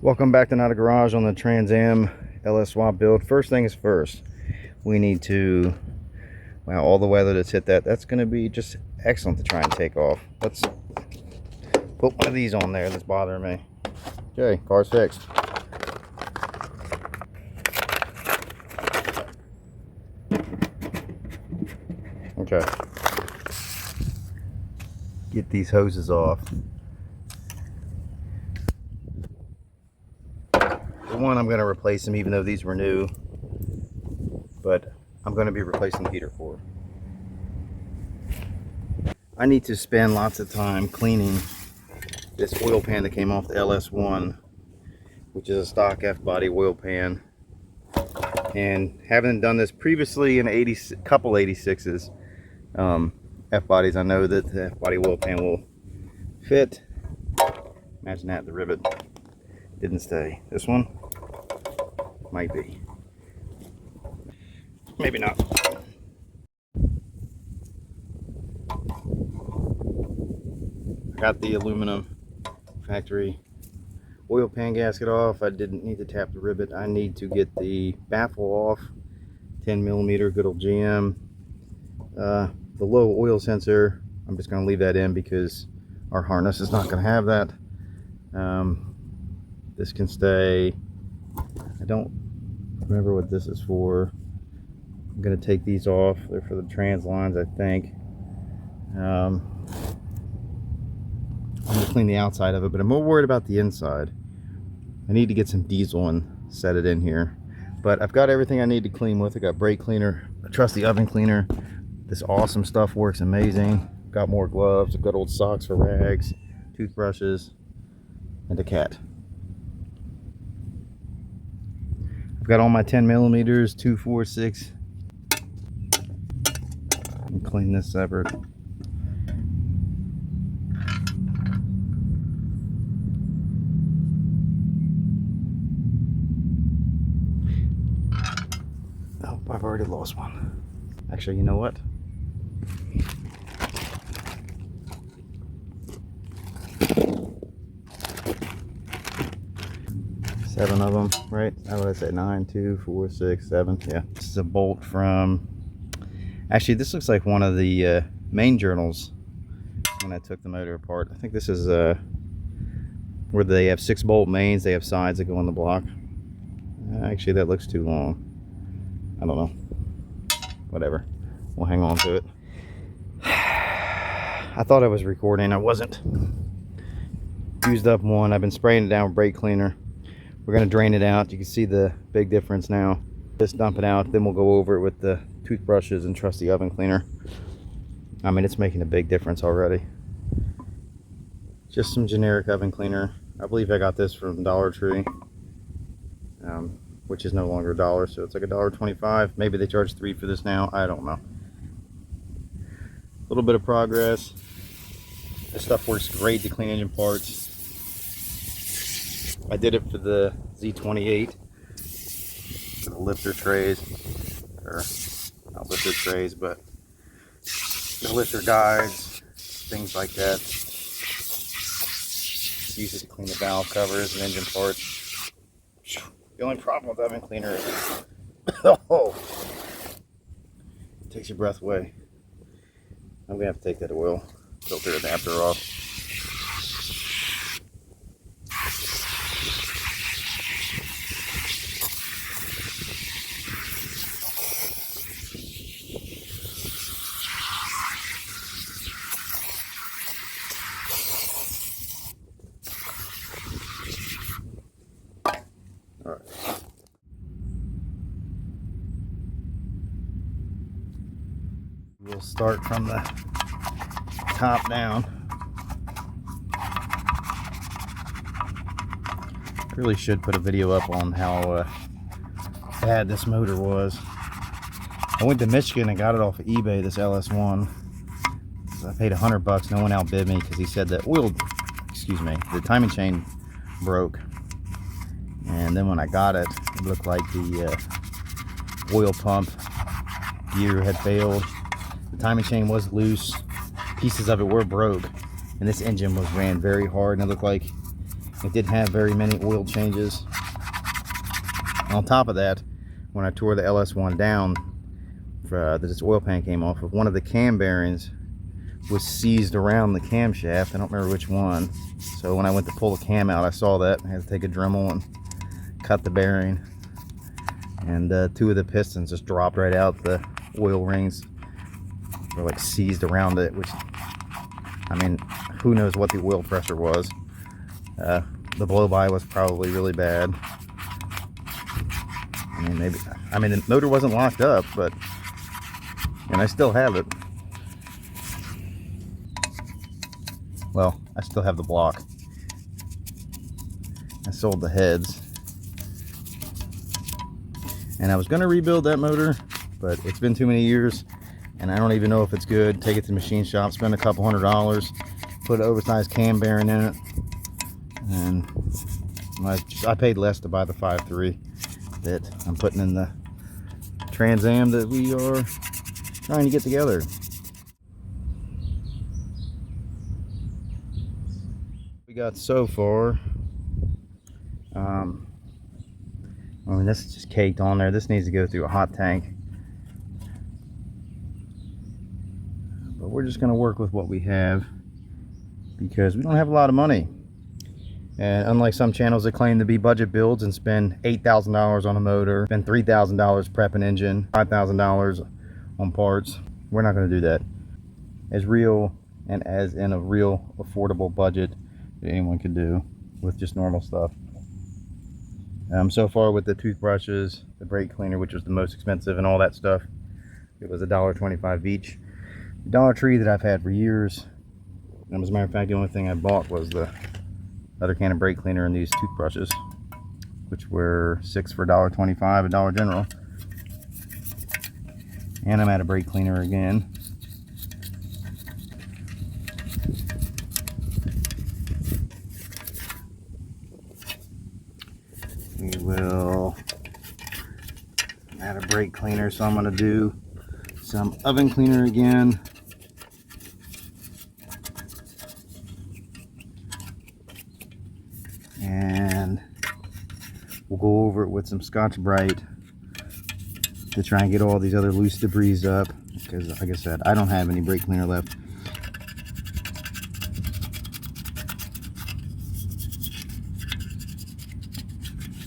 Welcome back to Not a Garage on the Trans Am LS swap build. First thing is first, we need to, wow, all the weather that's hit that's going to be just excellent to try and take off. Let's put one of these on there that's bothering me. Okay, car's fixed. Okay, get these hoses off. One, I'm going to replace them even though these were new, but I'm going to be replacing the heater core. I need to spend lots of time cleaning this oil pan that came off the LS1, which is a stock F-body oil pan, and having done this previously in couple 86s F-bodies, I know that the F-body oil pan will fit. Imagine that, the rivet didn't stay. This one might be. Maybe not. I got the aluminum factory oil pan gasket off. I didn't need to tap the rivet. I need to get the baffle off. 10mm, good old GM. The low oil sensor, I'm just going to leave that in because our harness is not going to have that. This can stay. I don't remember what this is for. I'm going to take these off. They're for the trans lines, I think. I'm going to clean the outside of it, but I'm more worried about the inside. I need to get some diesel and set it in here. But I've got everything I need to clean with. I got brake cleaner, a trusty oven cleaner. This awesome stuff works amazing. Got more gloves, good old socks for rags, toothbrushes, and a cat. I've got all my 10mm, 2, 4, 6. And clean this separate. Oh, I've already lost one. Actually, you know what? Seven of them, right? How would I say? 9, 2, 4, 6, 7. Yeah. This is a bolt from. Actually, this looks like one of the main journals when I took the motor apart. I think this is where they have 6-bolt mains. They have sides that go on the block. Actually, that looks too long. I don't know. Whatever. We'll hang on to it. I thought I was recording. I wasn't. Used up one. I've been spraying it down with brake cleaner. We're going to drain it out. You can see the big difference now. Just dump it out, then we'll go over it with the toothbrushes and trusty oven cleaner. I mean, it's making a big difference already. Just some generic oven cleaner. I believe I got this from Dollar Tree, which is no longer $1, so it's like $1.25. Maybe they charge $3 for this now. I don't know. A little bit of progress. This stuff works great to clean engine parts. I did it for the Z28, for the lifter trays, or not lifter trays, but the lifter guides, things like that. Use it to clean the valve covers and engine parts. The only problem with oven cleaner is oh, it takes your breath away. I'm gonna have to take that oil filter adapter off. All right. We'll start from the top down. Really should put a video up on how bad this motor was. I went to Michigan and got it off of eBay, this LS1. I paid $100. No one outbid me because he said that the timing chain broke. And then when I got it, it looked like the oil pump gear had failed. The timing chain was loose. Pieces of it were broke. And this engine ran very hard, and it looked like It didn't have very many oil changes. On top of that, when I tore the LS1 down, this oil pan came off of, one of the cam bearings was seized around the camshaft. I don't remember which one. So when I went to pull the cam out, I saw that. I had to take a Dremel and cut the bearing. And 2 of the pistons just dropped right out. The oil rings were like seized around it, which, I mean, who knows what the oil pressure was. The blow-by was probably really bad. I mean, maybe, I mean, the motor wasn't locked up, but, and I still have it. Well, I still have the block. I sold the heads. And I was going to rebuild that motor, but it's been too many years, and I don't even know if it's good. Take it to the machine shop, spend a couple $100, put an oversized cam bearing in it, and I paid less to buy the 5.3 that I'm putting in the Trans Am that we are trying to get together. We got so far. I mean, this is just caked on there. This needs to go through a hot tank. But we're just going to work with what we have because we don't have a lot of money. And unlike some channels that claim to be budget builds and spend $8,000 on a motor, spend $3,000 prep an engine, $5,000 on parts, we're not going to do that. As real and as in a real affordable budget that anyone could do with just normal stuff. So far with the toothbrushes, the brake cleaner, which was the most expensive, and all that stuff, it was $1.25 each. The Dollar Tree that I've had for years, and as a matter of fact, the only thing I bought was the other can of brake cleaner and these toothbrushes, which were 6 for $1.25 at Dollar General. And I'm out of brake cleaner again. We will add a brake cleaner, so I'm going to do some oven cleaner again. And we'll go over it with some Scotch-Brite to try and get all these other loose debris up, because like I said, I don't have any brake cleaner left.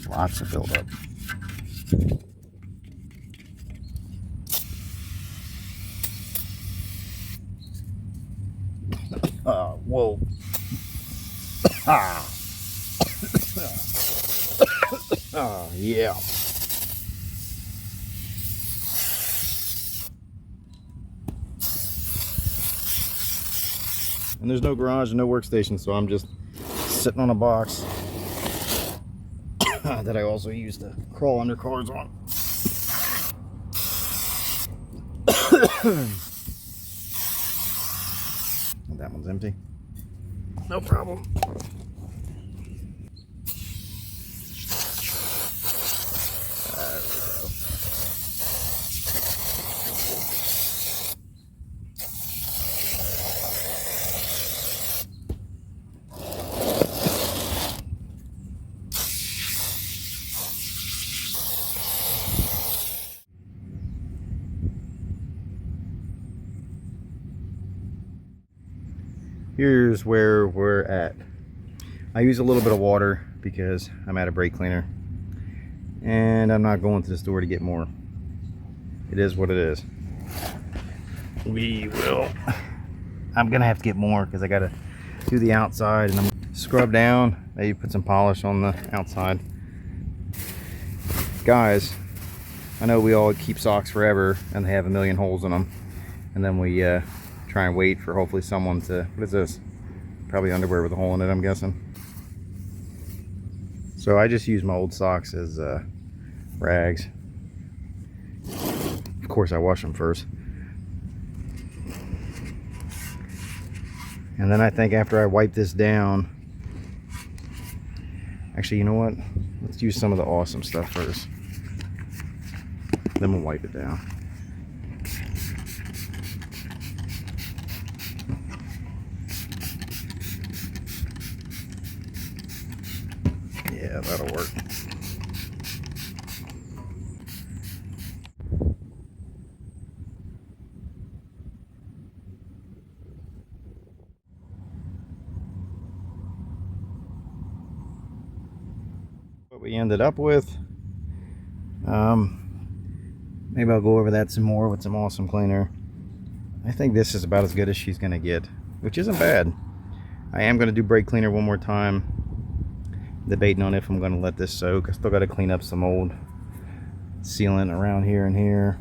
Lots of buildup. Whoa. Ah. Oh, yeah. And there's no garage and no workstation, so I'm just sitting on a box that I also use to crawl under cars on. That one's empty. No problem. There we go. Here's where we're at. I use a little bit of water because I'm out of brake cleaner, and I'm not going to the store to get more. It is what it is. I'm gonna have to get more because I gotta do the outside, and I'm scrub down, maybe put some polish on the outside. Guys, I know we all keep socks forever and they have a million holes in them, and then we try and wait for hopefully someone to, what is this? Probably underwear with a hole in it, I'm guessing. So I just use my old socks as rags. Of course I wash them first. And then I think after I wipe this down, actually, you know what? Let's use some of the awesome stuff first. Then we'll wipe it down. Yeah, that'll work. What we ended up with, maybe I'll go over that some more with some awesome cleaner. I think this is about as good as she's gonna get, which isn't bad. I am gonna do brake cleaner one more time, debating on if I'm gonna let this soak. I still gotta clean up some old sealant around here and here.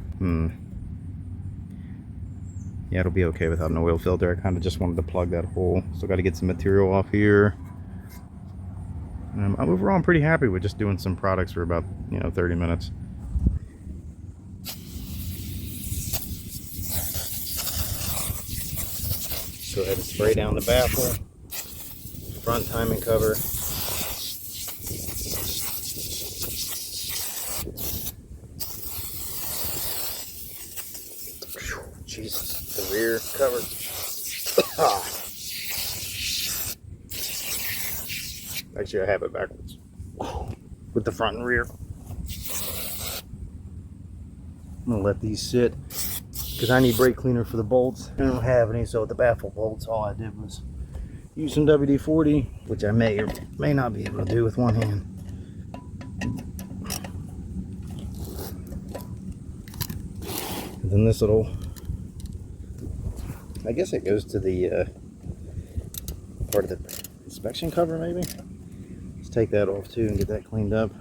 Yeah, it'll be okay without an oil filter. I kind of just wanted to plug that hole. Still got to get some material off here. I'm overall pretty happy with just doing some products for about 30 minutes. Go ahead and spray down the baffle, front timing cover. Jesus, the rear cover. Actually, I have it backwards with the front and rear. I'm gonna let these sit because I need brake cleaner for the bolts. I don't have any, so with the baffle bolts, all I did was use some WD-40, which I may or may not be able to do with one hand. And then this little, I guess it goes to the part of the inspection cover, maybe. Let's take that off too and get that cleaned up.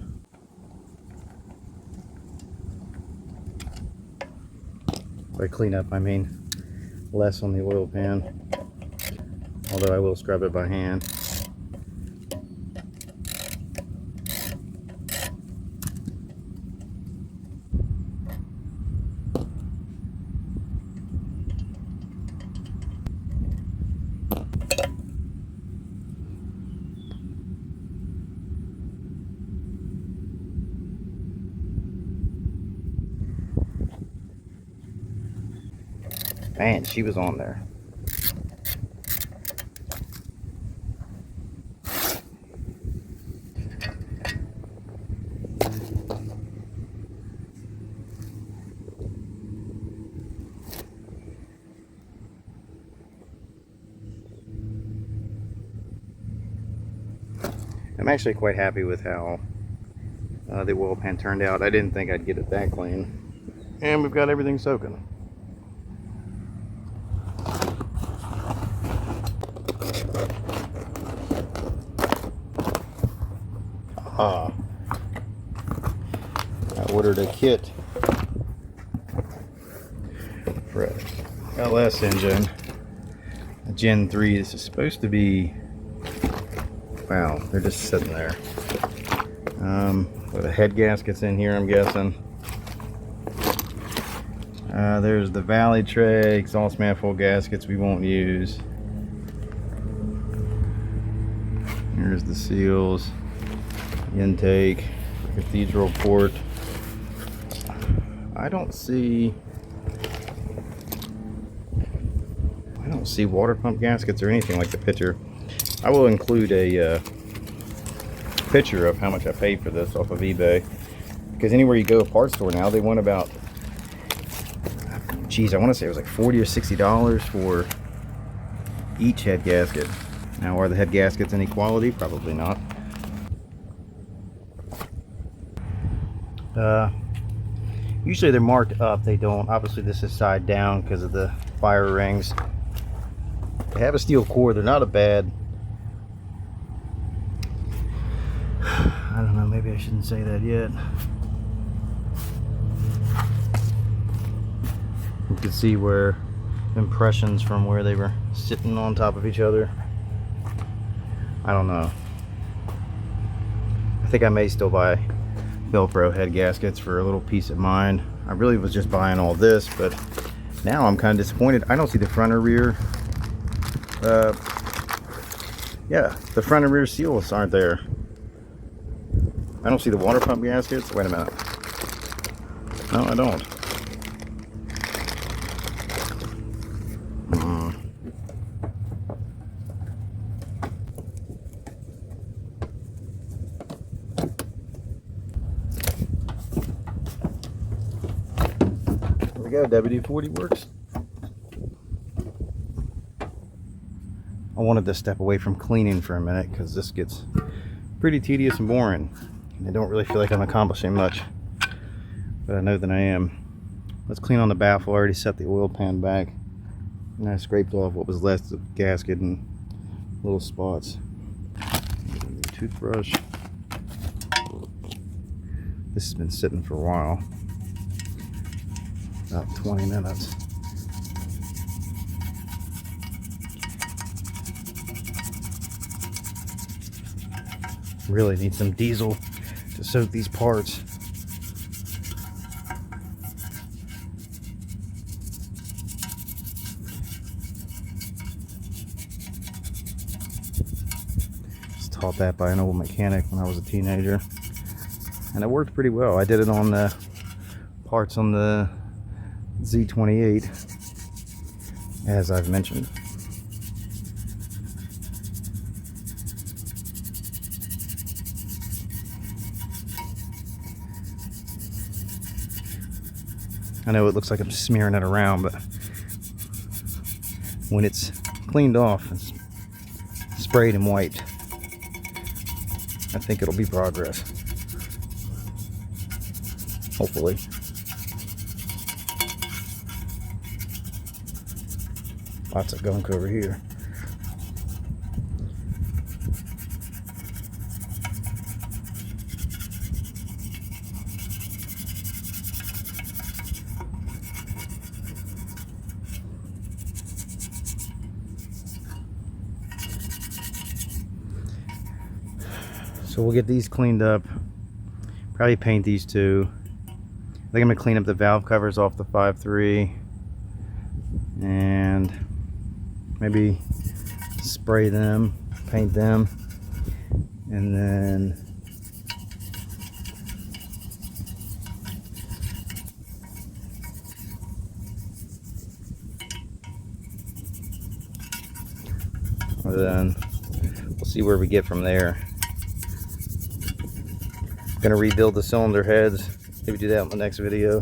By clean up, I mean less on the oil pan, although I will scrub it by hand. Man, she was on there. I'm actually quite happy with how the oil pan turned out. I didn't think I'd get it that clean. And we've got everything soaking. I ordered a kit for a LS engine, a Gen 3. This is supposed to be, wow, they're just sitting there. With the head gaskets in here, I'm guessing. There's the valley tray, exhaust manifold gaskets we won't use. Here's the seals, intake, cathedral port. I don't see water pump gaskets or anything like the picture. I will include a picture of how much I paid for this off of eBay, because anywhere you go, a parts store now, they want about, geez, I want to say it was like $40 or $60 for each head gasket. Now, are the head gaskets any quality? Probably not. Usually they're marked up. They don't. Obviously this is side down because of the fire rings. They have a steel core. They're not a bad, I don't know, maybe I shouldn't say that yet. You can see where impressions from where they were sitting on top of each other. I don't know. I think I may still buy Velcro head gaskets for a little peace of mind. I really was just buying all this, but now I'm kind of disappointed. I don't see the front or rear. Yeah, the front and rear seals aren't there. I don't see the water pump gaskets. Wait a minute. No, I don't. go, WD-40 works. I wanted to step away from cleaning for a minute because this gets pretty tedious and boring. And I don't really feel like I'm accomplishing much, but I know that I am. Let's clean on the baffle. I already set the oil pan back, and I scraped off what was left of the gasket and little spots. Toothbrush. This has been sitting for a while, about 20 minutes. Really need some diesel to soak these parts. Was taught that by an old mechanic when I was a teenager, and it worked pretty well. I did it on the parts on the Z28, as I've mentioned. I know it looks like I'm smearing it around, but when it's cleaned off and sprayed and wiped, I think it'll be progress. Hopefully. Lots of gunk over here. So we'll get these cleaned up, probably paint these two. I think I'm gonna clean up the valve covers off the 5.3 and maybe spray them, paint them, and then we'll see where we get from there. Gonna rebuild the cylinder heads. Maybe do that in the next video.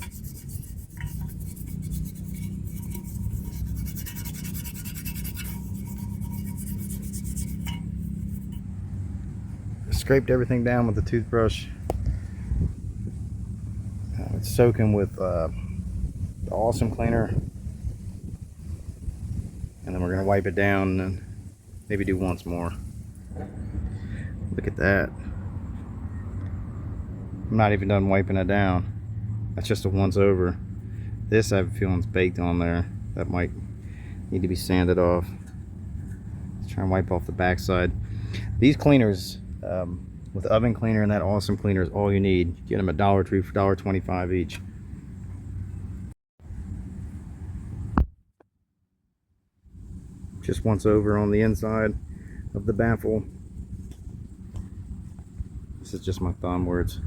Scraped everything down with the toothbrush. It's soaking with the Awesome cleaner, and then we're gonna wipe it down and then maybe do once more. Look at that. I'm not even done wiping it down. That's just a once over. This I have a feeling is baked on there. That might need to be sanded off. Let's try and wipe off the backside. These cleaners, with the oven cleaner and that Awesome cleaner, is all you need. You get them at Dollar Tree for $1.25 each. Just once over on the inside of the baffle. This is just my thumb where it's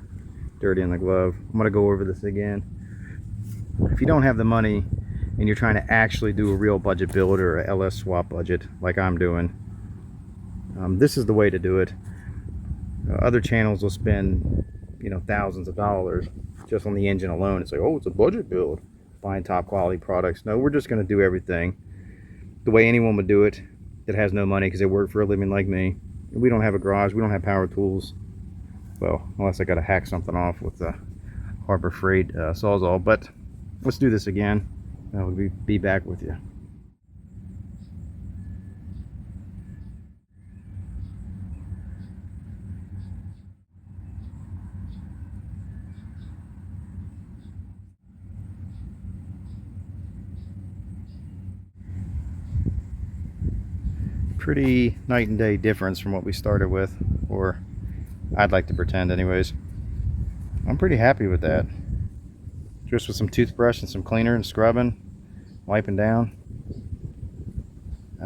dirty in the glove. I'm gonna go over this again. If you don't have the money and you're trying to actually do a real budget build or a LS swap budget like I'm doing, this is the way to do it. Other channels will spend, you know, thousands of dollars just on the engine alone. It's like, oh, it's a budget build, buying top quality products. No, we're just gonna do everything the way anyone would do it that has no money because they work for a living like me. We don't have a garage, we don't have power tools. Well, unless I gotta hack something off with the Harbor Freight Sawzall. But let's do this again. I'll be back with you. Pretty night and day difference from what we started with, or I'd like to pretend anyways. I'm pretty happy with that. Just with some toothbrush and some cleaner and scrubbing, wiping down.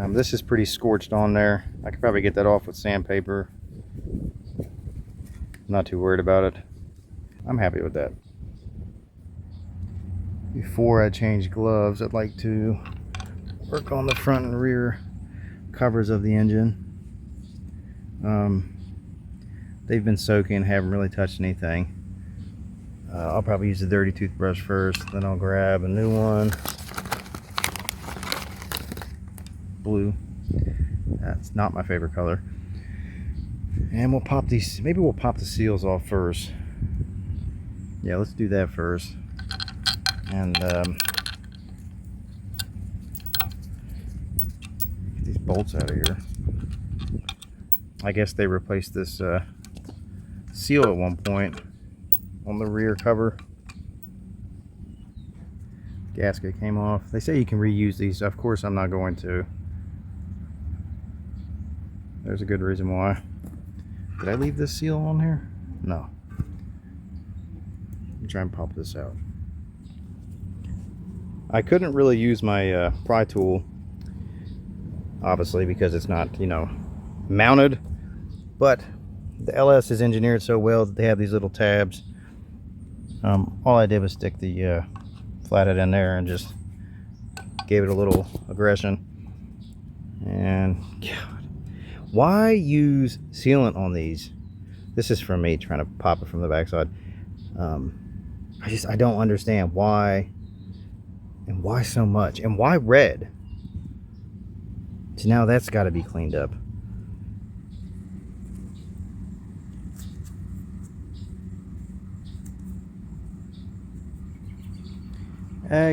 This is pretty scorched on there. I could probably get that off with sandpaper. I'm not too worried about it. I'm happy with that. Before I change gloves, I'd like to work on the front and rear covers of the engine. They've been soaking, haven't really touched anything. I'll probably use the dirty toothbrush first, then I'll grab a new one. Blue. That's not my favorite color. And we'll pop these, maybe we'll pop the seals off first. Yeah, let's do that first. And get these bolts out of here. I guess they replaced this seal at one point on the rear cover. Gasket came off. They say you can reuse these. Of course I'm not going to. There's a good reason why. Did I leave this seal on here? No. Let me try and pop this out. I couldn't really use my pry tool, obviously, because it's not, you know, mounted. But the LS is engineered so well that they have these little tabs. All I did was stick the flathead in there and just gave it a little aggression. And God, why use sealant on these? This is from me trying to pop it from the backside. I don't understand why, and why so much, and why red. So now that's got to be cleaned up.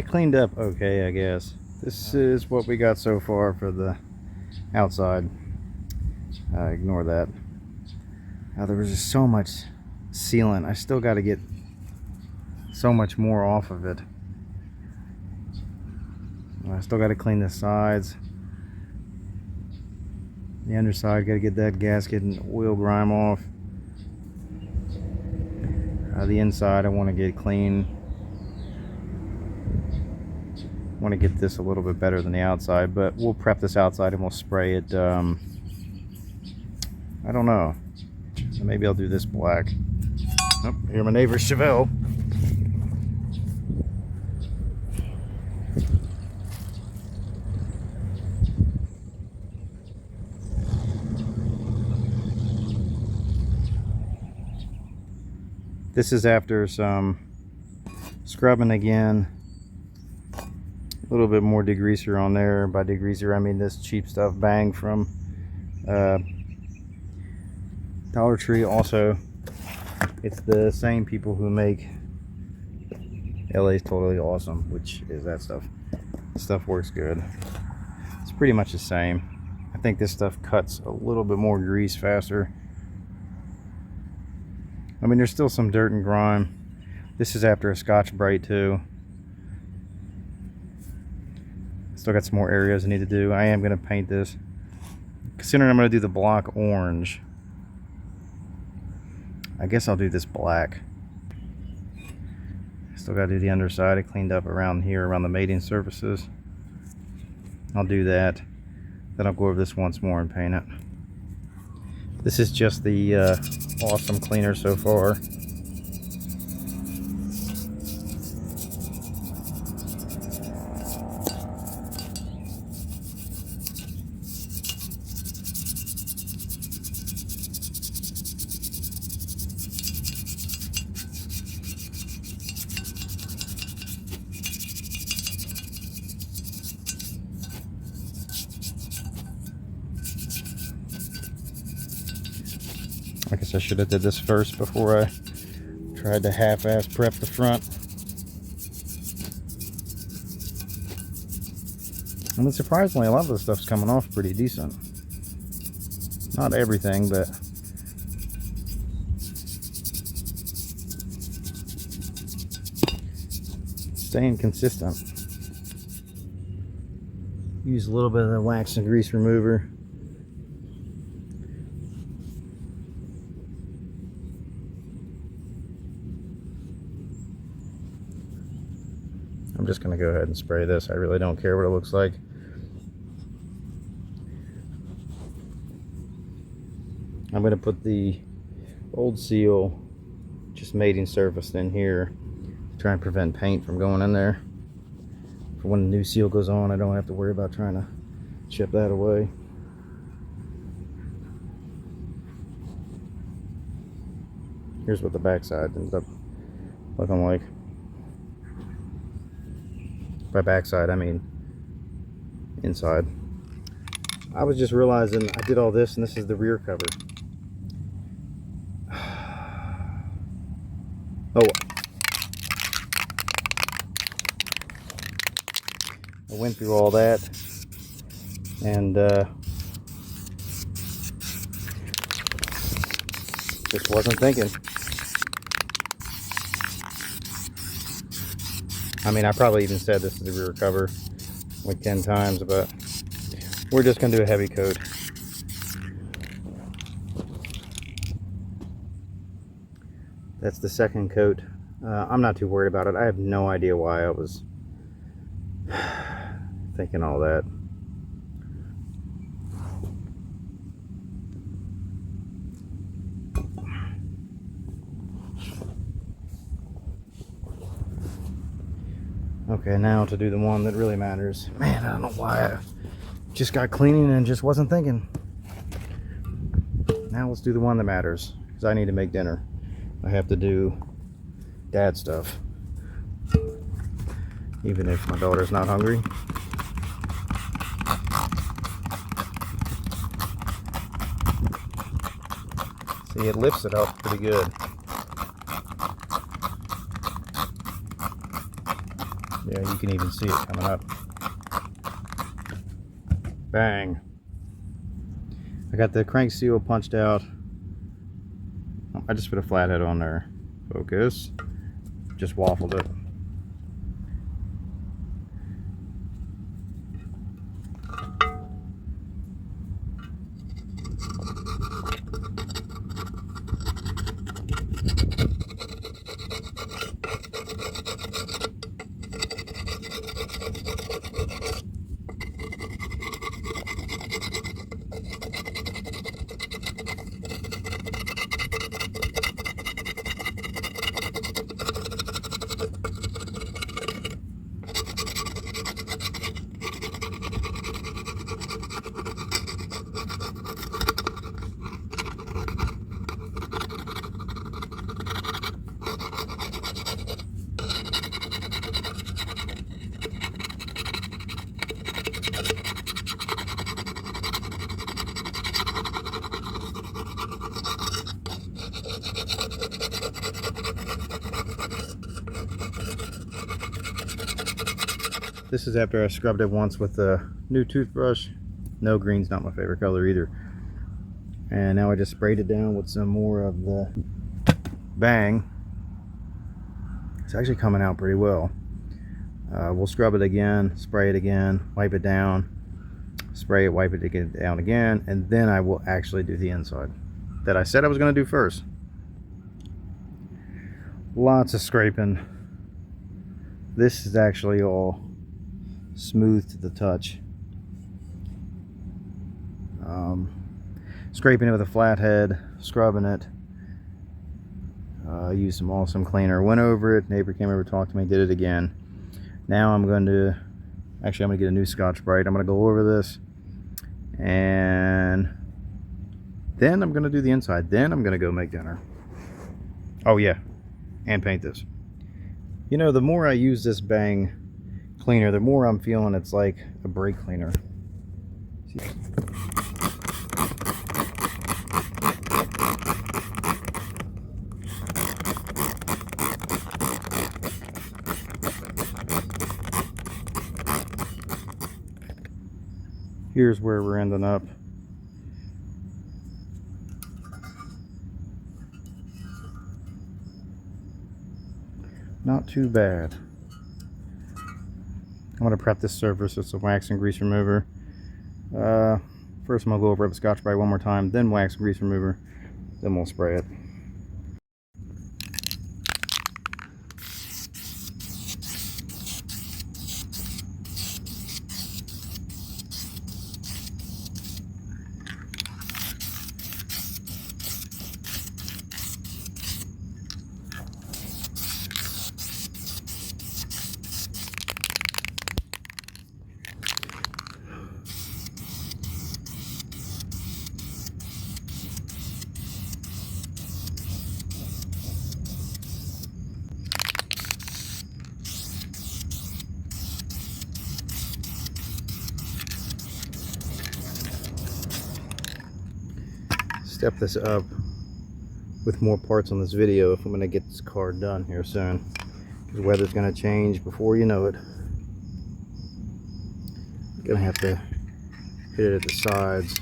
Cleaned up okay, I guess. This is what we got so far for the outside. Ignore that. There was just so much sealant. I still got to get so much more off of it. I still got to clean the sides. The underside, got to get that gasket and oil grime off. The inside I want to get clean. Want to get this a little bit better than the outside, but we'll prep this outside and we'll spray it. I don't know, so maybe I'll do this black. Oh, here my neighbor Chevelle. This is after some scrubbing again. A little bit more degreaser on there. By degreaser I mean this cheap stuff Bang from Dollar Tree. Also, it's the same people who make LA's Totally Awesome, which is that stuff. This stuff works good. It's pretty much the same. I think this stuff cuts a little bit more grease faster. I mean, there's still some dirt and grime. This is after a Scotch-Brite too. Still got some more areas I need to do. I am going to paint this. Considering I'm going to do the block orange, I guess I'll do this black. Still got to do the underside. I cleaned up around here, around the mating surfaces. I'll do that. Then I'll go over this once more and paint it. This is just the awesome cleaner so far. I guess I should have did this first before I tried to half-ass prep the front. And surprisingly, a lot of the stuff's coming off pretty decent. Not everything, but staying consistent. Use a little bit of the wax and grease remover. I'm just going to go ahead and spray this. I really don't care what it looks like. I'm going to put the old seal, just mating surface in here, to try and prevent paint from going in there. For when the new seal goes on, I don't have to worry about trying to chip that away. Here's what the backside ends up looking like. By backside, I mean inside. I was just realizing I did all this, and this is the rear cover. Oh, I went through all that, and just wasn't thinking. I mean, I probably even said this is the rear cover like 10 times, but we're just going to do a heavy coat. That's the second coat. I'm not too worried about it. I have no idea why I was thinking all that. Okay, now to do the one that really matters. Man, I don't know why I just got cleaning and just wasn't thinking. Now let's do the one that matters, because I need to make dinner. I have to do dad stuff, even if my daughter's not hungry. See, it lifts it up pretty good. Yeah, you can even see it coming up. Bang. I got the crank seal punched out. I just put a flathead on there. Focus. Just waffled it. This is after I scrubbed it once with a new toothbrush. No, green's not my favorite color either. And now I just sprayed it down with some more of the Bang. It's actually coming out pretty well. We'll scrub it again, spray it again, wipe it down, spray it, wipe it down again, and then I will actually do the inside that I said I was going to do first. Lots of scraping. This is actually all smooth to the touch. Scraping it with a flathead, scrubbing it. Used some awesome cleaner, went over it, neighbor came over, talked to me, did it again. Now I'm going to get a new Scotch-Brite. I'm going to go over this, and then I'm going to do the inside. Then I'm going to go make dinner. Oh yeah, and paint this. You know, the more I use this Bang cleaner, the more I'm feeling it's like a brake cleaner. Here's where we're ending up. Not too bad. I'm going to prep this surface with some wax and grease remover. First I'm going to go over it with Scotch-Brite one more time, then wax and grease remover, then we'll spray it. step this up with more parts on this video if I'm going to get this car done here soon, because the weather's going to change before you know it. I'm going to have to hit it at the sides.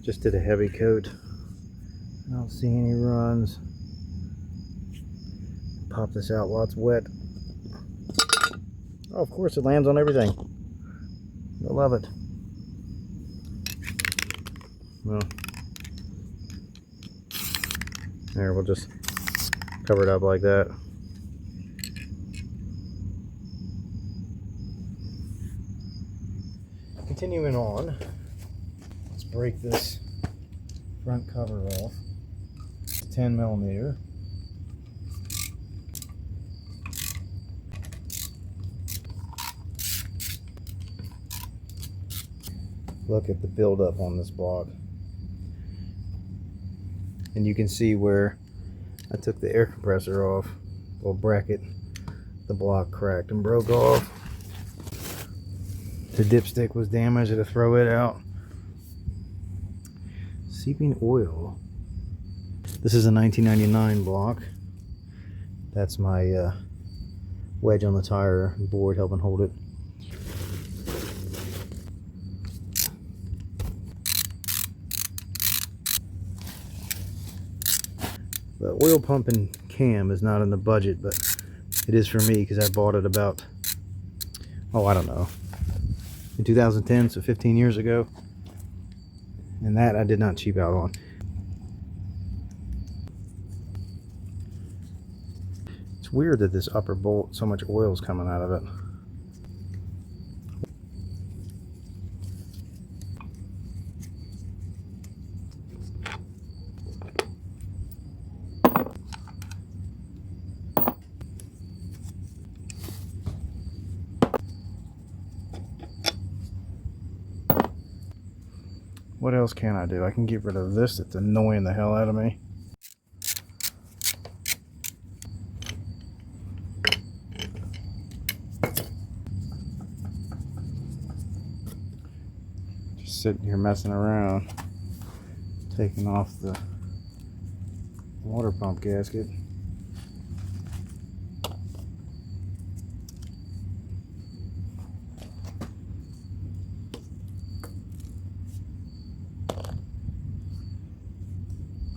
Just did a heavy coat. I don't see any runs. Pop this out while it's wet. Oh, of course it lands on everything. I love it. Well, there, we'll just cover it up like that. Continuing on, let's break this front cover off. It's 10 millimeter. Look at the buildup on this block. And you can see where I took the air compressor off, little bracket, the block cracked and broke off. The dipstick was damaged, I had to throw it out. Seeping oil. This is a 1999 block. That's my wedge on the tire board helping hold it. The oil pump and cam is not in the budget, but it is for me because I bought it about, oh, I don't know, in 2010, so 15 years ago. And that I did not cheap out on. It's weird that this upper bolt, so much oil is coming out of it. What else can I do? I can get rid of this. It's annoying the hell out of me. Just sitting here messing around, taking off the water pump gasket.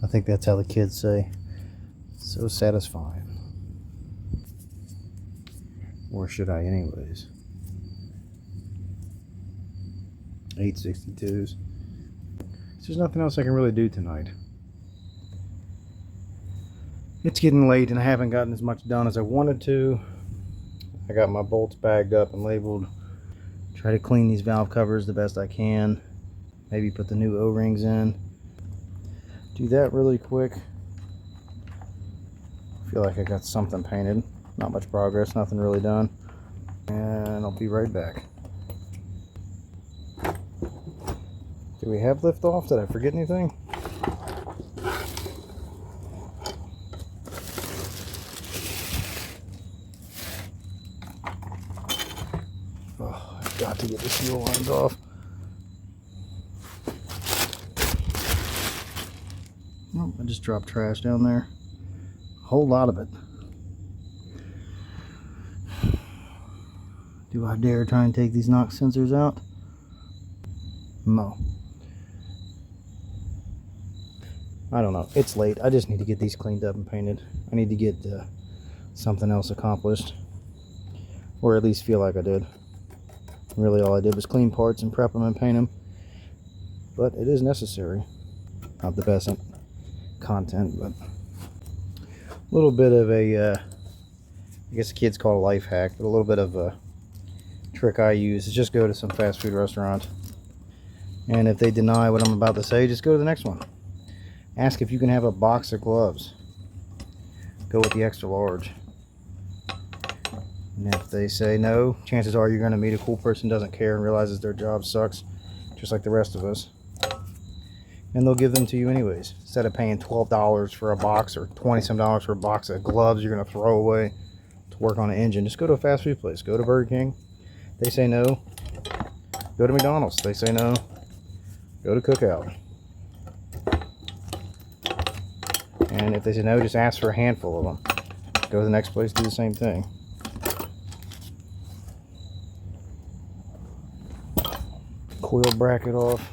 I think that's how the kids say, so satisfying. Or should I anyways? 862s. There's nothing else I can really do tonight. It's getting late and I haven't gotten as much done as I wanted to. I got my bolts bagged up and labeled. Try to clean these valve covers the best I can. Maybe put the new O-rings in. Do that really quick. I feel like I got something painted. Not much progress, nothing really done. And I'll be right back. Do we have liftoff? Did I forget anything? Oh, I've got to get the fuel lines off. Oh, I just dropped trash down there. A whole lot of it. Do I dare try and take these knock sensors out? No. I don't know. It's late. I just need to get these cleaned up and painted. I need to get something else accomplished. Or at least feel like I did. Really all I did was clean parts and prep them and paint them. But it is necessary. Not the best content, but a little bit of a I guess the kids call it a life hack, but a little bit of a trick I use is just go to some fast food restaurant, and if they deny what I'm about to say, just go to the next one. Ask if you can have a box of gloves. Go with the extra large. And if they say no, chances are you're going to meet a cool person who doesn't care and realizes their job sucks just like the rest of us. And they'll give them to you anyways. Instead of paying $12 for a box or $20-some for a box of gloves you're going to throw away to work on an engine, just go to a fast food place. Go to Burger King. They say no. go to McDonald's. They say no, go to Cookout. And if they say no, just ask for a handful of them. Go to the next place, do the same thing. Coil bracket off.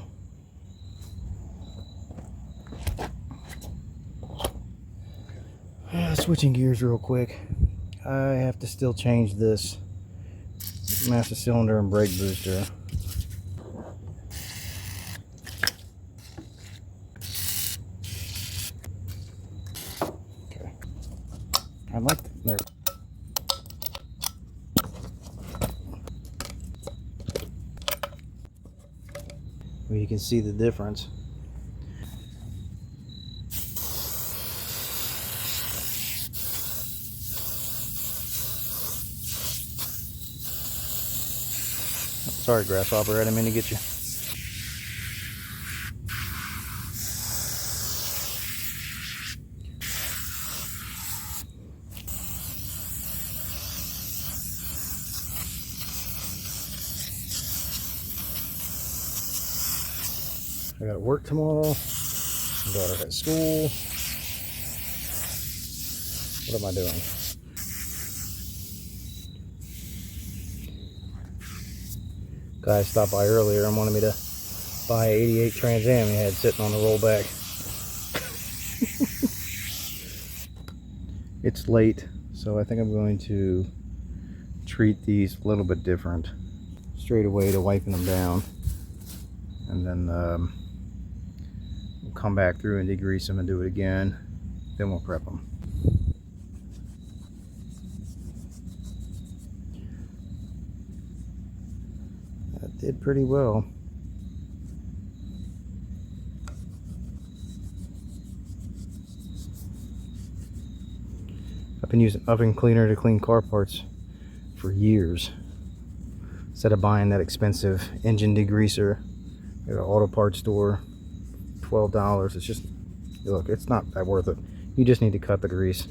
Switching gears real quick. I have to still change this master cylinder and brake booster. Okay. I like there. Well, you can see the difference. Sorry, grasshopper, I didn't mean to get you. I got to work tomorrow. My daughter at school. What am I doing? Guy stopped by earlier and wanted me to buy an 88 Trans Am he had sitting on the rollback. It's late, so I think I'm going to treat these a little bit different. Straight away to wiping them down. And then we'll come back through and degrease them and do it again. Then we'll prep them. That did pretty well. I've been using oven cleaner to clean car parts for years. Instead of buying that expensive engine degreaser at an auto parts store, $12. It's just, look, it's not that worth it. You just need to cut the grease.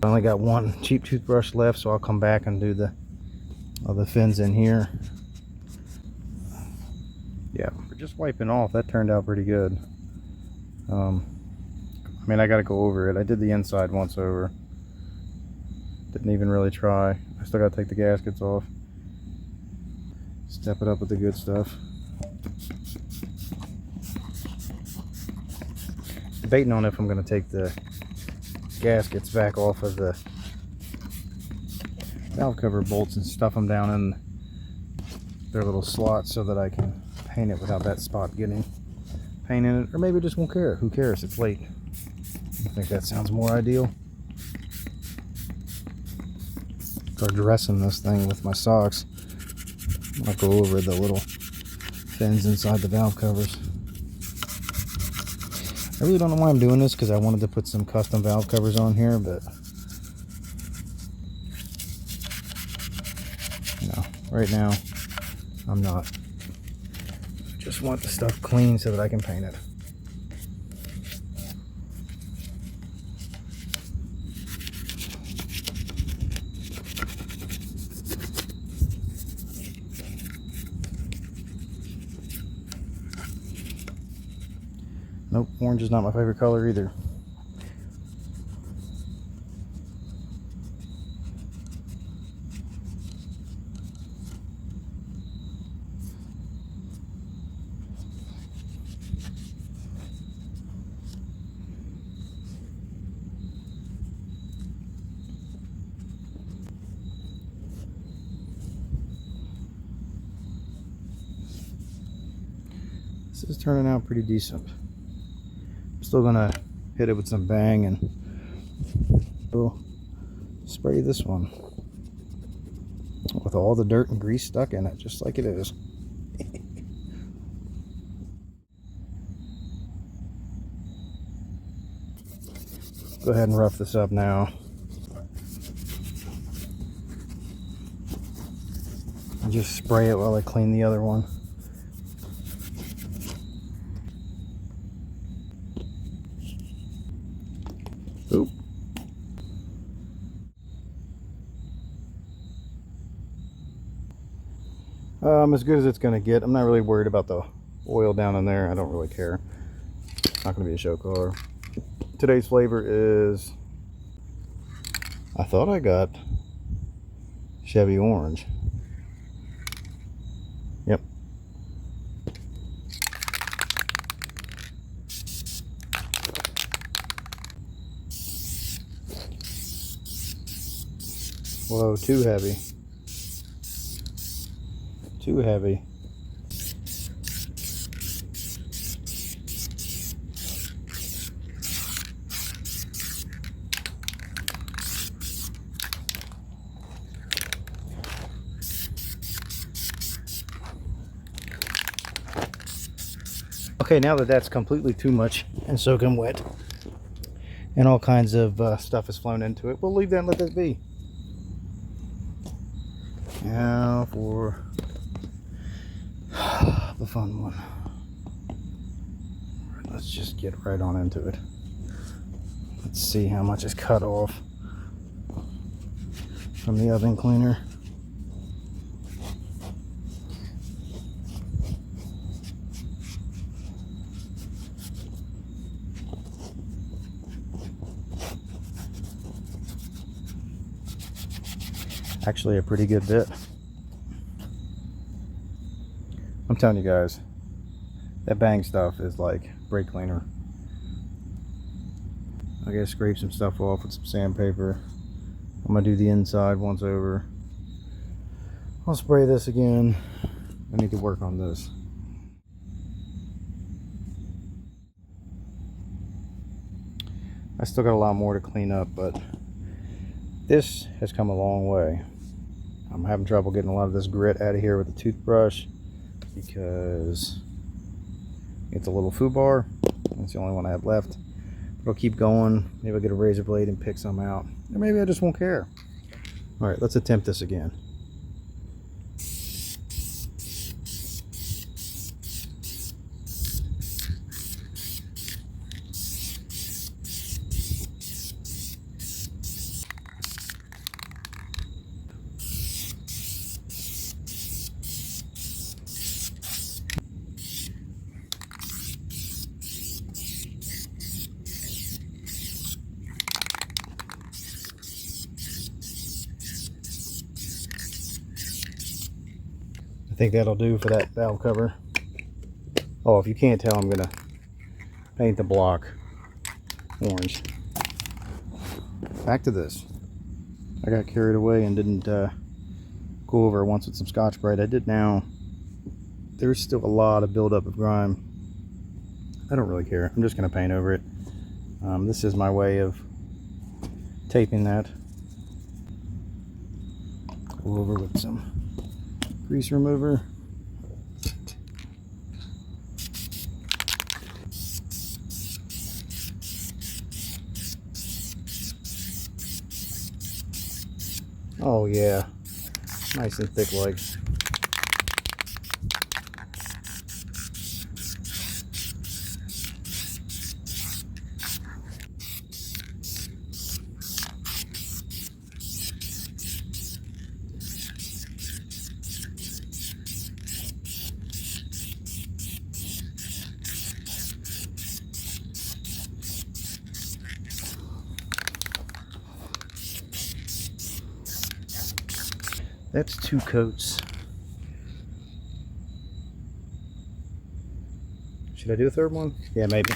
I only got one cheap toothbrush left, so I'll come back and do the other fins in here. Yeah, for just wiping off, that turned out pretty good. I mean, I gotta go over it. I did the inside once over. Didn't even really try. I still gotta take the gaskets off. Step it up with the good stuff. Debating on if I'm gonna take the gaskets back off of the valve cover bolts and stuff them down in their little slots so that I can paint it without that spot getting paint in it, or maybe I just won't care. Who cares? It's late. I think that sounds more ideal. Start dressing this thing with my socks. I'll go over the little fins inside the valve covers. I really don't know why I'm doing this, because I wanted to put some custom valve covers on here, but no, right now I'm not. I just want the stuff clean so that I can paint it. Nope, orange is not my favorite color either. This is turning out pretty decent. Still gonna hit it with some bang and we'll spray this one with all the dirt and grease stuck in it, just like it is. Go ahead and rough this up now. And just spray it while I clean the other one. Oop. As good as it's gonna get. I'm not really worried about the oil down in there. I don't really care. It's not gonna be a show car. Today's flavor is, I thought I got Chevy orange. Yep. Whoa, too heavy. Too heavy. Okay, now that that's completely too much and soaking wet and all kinds of stuff has flown into it, we'll leave that and let that be. Now for the fun one. Let's just get right on into it. Let's see how much is cut off from the oven cleaner. Actually a pretty good bit. I'm telling you guys, that bang stuff is like brake cleaner. I gotta scrape some stuff off with some sandpaper. I'm gonna do the inside once over. I'll spray this again. I need to work on this. I still got a lot more to clean up, but this has come a long way. I'm having trouble getting a lot of this grit out of here with a toothbrush because it's a little foobar. That's the only one I have left. But I'll keep going. Maybe I'll get a razor blade and pick some out. Or maybe I just won't care. All right, let's attempt this again. I think that'll do for that valve cover. Oh, if you can't tell, I'm gonna paint the block orange. Back to this. I got carried away and didn't go over it once with some Scotch-Brite. I did now. There's still a lot of buildup of grime. I don't really care. I'm just gonna paint over it. This is my way of taping that. Go over with some grease remover. Oh yeah, nice and thick legs. That's 2 coats. Should I do a third one? Yeah, maybe.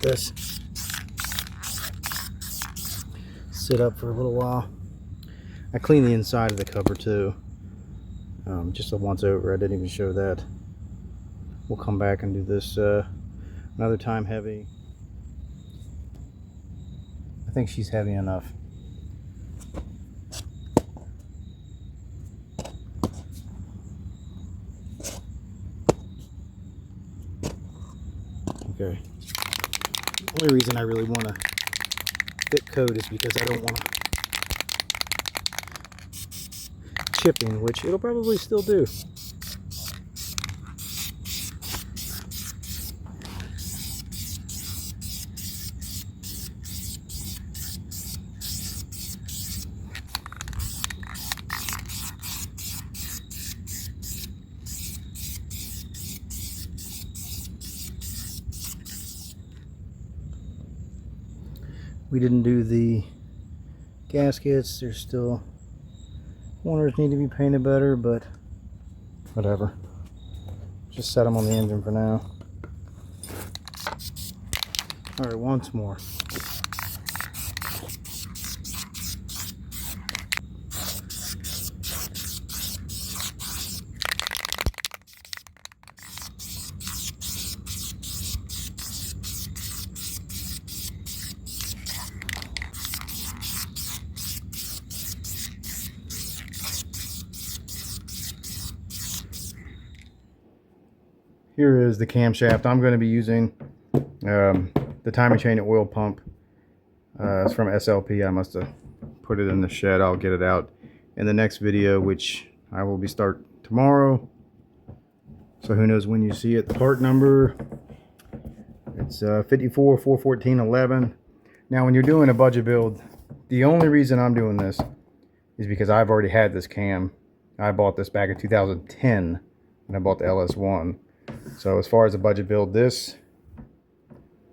This sit up for a little while. I cleaned the inside of the cover too, just a once over. I didn't even show that. We'll come back and do this another time. Heavy. I think she's heavy enough. Okay. only reason I really want to thick coat is because I don't want chipping, which it'll probably still do. We didn't do the gaskets. There's still corners need to be painted better, but whatever. Just set them on the engine for now. All right, once more. Here is the camshaft. I'm going to be using the timing chain and oil pump. It's from SLP. I must have put it in the shed. I'll get it out in the next video, which I will be start tomorrow. So who knows when you see it. The part number, it's 54-414-11. Now when you're doing a budget build, the only reason I'm doing this is because I've already had this cam. I bought this back in 2010 when I bought the LS1. So as far as a budget build, this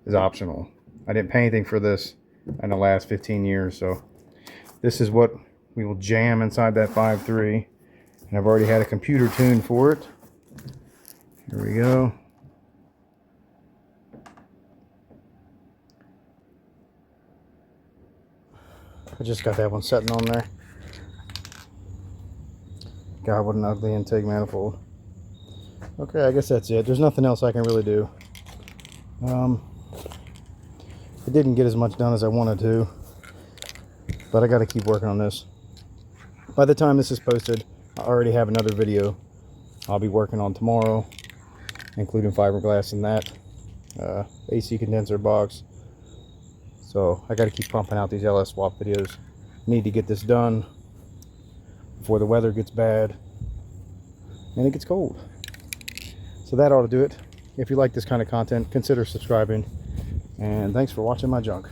is optional. I didn't pay anything for this in the last 15 years. So this is what we will jam inside that 5.3. And I've already had a computer tuned for it. Here we go. I just got that one sitting on there. God, what an ugly intake manifold. Okay, I guess that's it. There's nothing else I can really do. It didn't get as much done as I wanted to, but I got to keep working on this. By the time this is posted, I already have another video I'll be working on tomorrow, including fiberglass in that, AC condenser box. So I got to keep pumping out these LS swap videos. Need to get this done before the weather gets bad and it gets cold. So that ought to do it. If you like this kind of content, consider subscribing. And thanks for watching my junk.